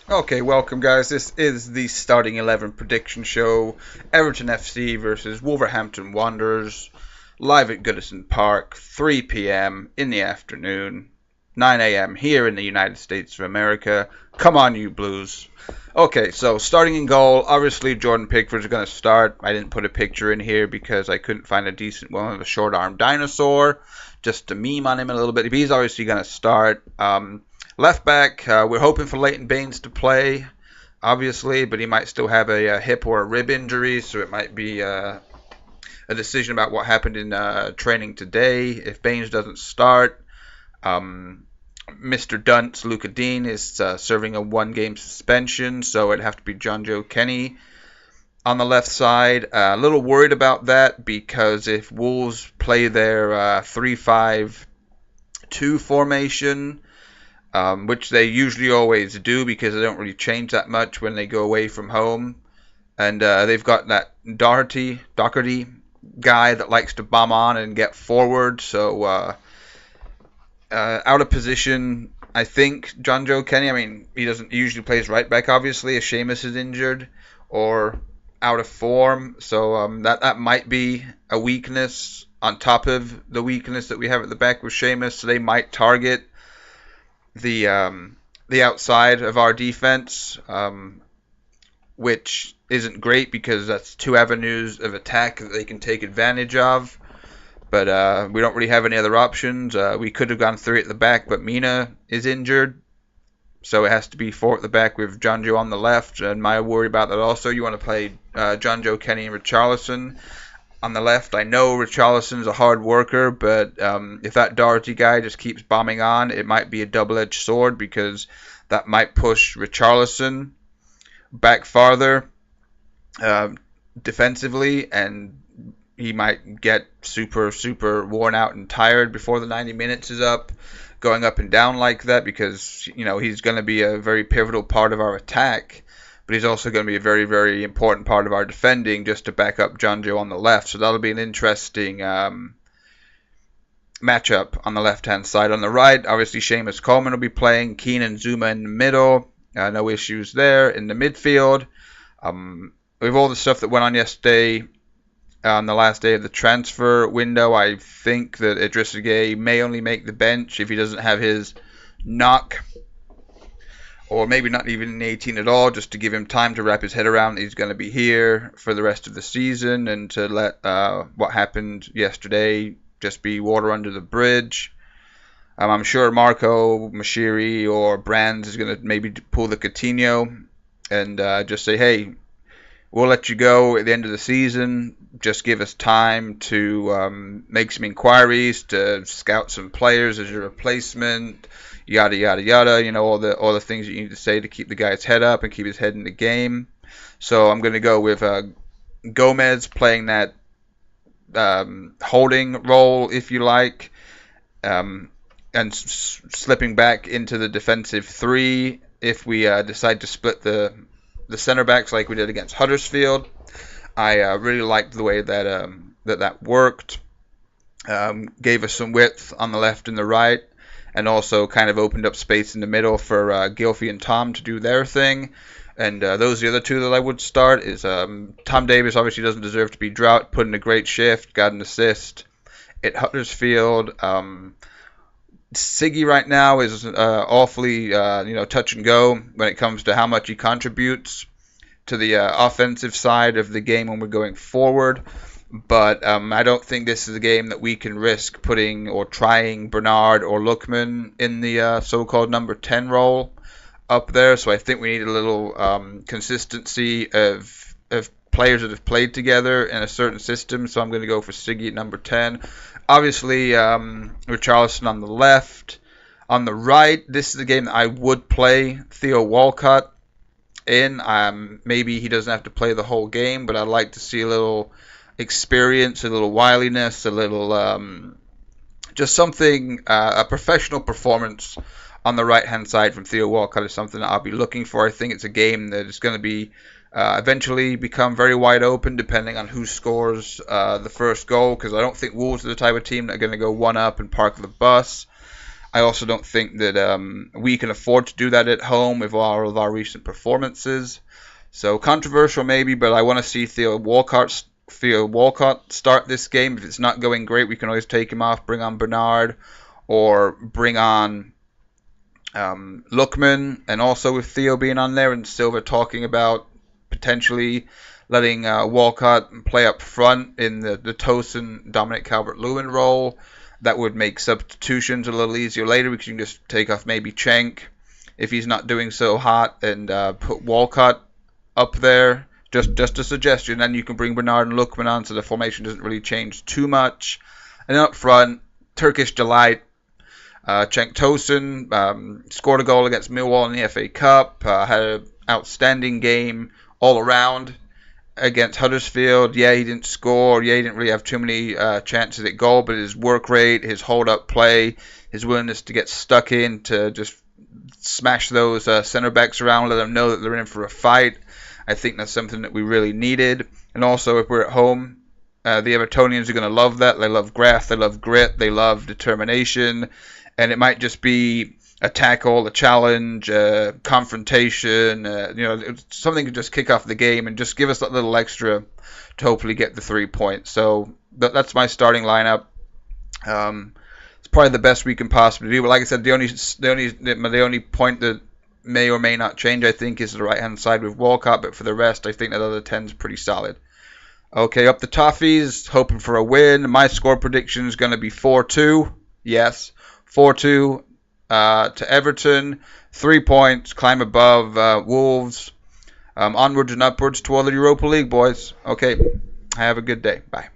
Okay, welcome guys. This is the Starting 11 prediction show. Everton FC versus Wolverhampton Wanderers. Live at Goodison Park, 3 p.m. in the afternoon. 9 a.m. here in the United States of America. Come on, you Blues. Okay, so starting in goal, obviously Jordan Pickford's going to start. I didn't put a picture in here because I couldn't find a decent one of a short-armed dinosaur. Just to meme on him a little bit. But he's obviously going to start. Left back, we're hoping for Leighton Baines to play, obviously, but he might still have a hip or a rib injury, so it might be a decision about what happened in training today. If Baines doesn't start, Mr. Dunce, Luca Dean, is serving a one-game suspension, so it'd have to be John Joe Kenny on the left side. A little worried about that because if Wolves play their 3-5-2 formation, which they usually always do because they don't really change that much when they go away from home. And they've got that Doherty guy that likes to bomb on and get forward. So out of position, I think, John Joe Kenny. I mean, he doesn't usually plays right back, obviously, if Seamus is injured or out of form. So that might be a weakness on top of the weakness that we have at the back with Seamus. So they might target the outside of our defense, which isn't great because that's two avenues of attack that they can take advantage of. But we don't really have any other options. We could have gone three at the back, but Mina is injured, so it has to be four at the back with John Joe on the left. And my worry about that also, you want to play John Joe Kenny and Richarlison on the left. I know Richarlison's a hard worker, but if that Doherty guy just keeps bombing on, it might be a double-edged sword because that might push Richarlison back farther defensively, and he might get super worn out and tired before the 90 minutes is up, going up and down like that because, he's going to be a very pivotal part of our attack. But he's also going to be a very important part of our defending just to back up John Joe on the left. So that'll be an interesting matchup on the left-hand side. On the right, obviously, Seamus Coleman will be playing. Keane and Zuma in the middle. No issues there. In the midfield, with all the stuff that went on yesterday, on the last day of the transfer window, I think that Idrissa Gueye may only make the bench if he doesn't have his knock, or maybe not even in the 18 at all, just to give him time to wrap his head around that he's going to be here for the rest of the season and to let what happened yesterday just be water under the bridge. I'm sure Marco, Mashiri, or Brands is going to maybe pull the Coutinho and just say, hey, we'll let you go at the end of the season. Just give us time to make some inquiries, to scout some players as your replacement, yada yada yada. All the things that you need to say to keep the guy's head up and keep his head in the game. So I'm going to go with Gomez playing that holding role, if you like, and slipping back into the defensive three if we decide to split the center backs like we did against Huddersfield. I really liked the way that that worked. Gave us some width on the left and the right, and also kind of opened up space in the middle for Gylfi and Tom to do their thing. And those are the other two that I would start. Is Tom Davies obviously doesn't deserve to be dropped, put in a great shift, got an assist at Huddersfield. Siggy right now is awfully touch and go when it comes to how much he contributes to the offensive side of the game when we're going forward. But I don't think this is a game that we can risk putting or trying Bernard or Lookman in the so-called number 10 role up there. So I think we need a little consistency of players that have played together in a certain system. So I'm going to go for Siggy at number 10. Obviously, Richarlison on the left. On the right, this is a game that I would play Theo Walcott in. Maybe he doesn't have to play the whole game, but I'd like to see a little experience, a little wiliness, a little just something, a professional performance on the right-hand side from Theo Walcott is something that I'll be looking for. I think it's a game that is going to be eventually become very wide open depending on who scores the first goal, because I don't think Wolves are the type of team that are going to go one up and park the bus. I also don't think that we can afford to do that at home with all of our recent performances. So controversial maybe, but I want to see Theo Walcott start this game. If it's not going great, we can always take him off, bring on Bernard, or bring on Lookman. And also with Theo being on there and Silva talking about potentially letting Walcott play up front in the Tosin, Dominic Calvert-Lewin role. That would make substitutions a little easier later because you can just take off maybe Cenk if he's not doing so hot and put Walcott up there. Just a suggestion. Then you can bring Bernard and Lookman on so the formation doesn't really change too much. And then up front, Turkish Delight. Cenk Tosin scored a goal against Millwall in the FA Cup. Had an outstanding game all around against Huddersfield. Yeah, he didn't score. Yeah, he didn't really have too many chances at goal, but his work rate, his hold-up play, his willingness to get stuck in, to just smash those centre-backs around, let them know that they're in for a fight. I think that's something that we really needed. And also, if we're at home, the Evertonians are going to love that. They love graft, they love grit, they love determination. And it might just be a tackle, a challenge, a confrontation, something to just kick off the game and just give us that little extra to hopefully get the 3 points. So that's my starting lineup. It's probably the best we can possibly do. But like I said, the only point that may or may not change, I think, is the right-hand side with Walcott. But for the rest, I think that other 10 is pretty solid. Okay, up the Toffees, hoping for a win. My score prediction is going to be 4-2. Yes, 4-2 to Everton. 3 points, climb above Wolves. Onwards and upwards to all the Europa League, boys. Okay, have a good day. Bye.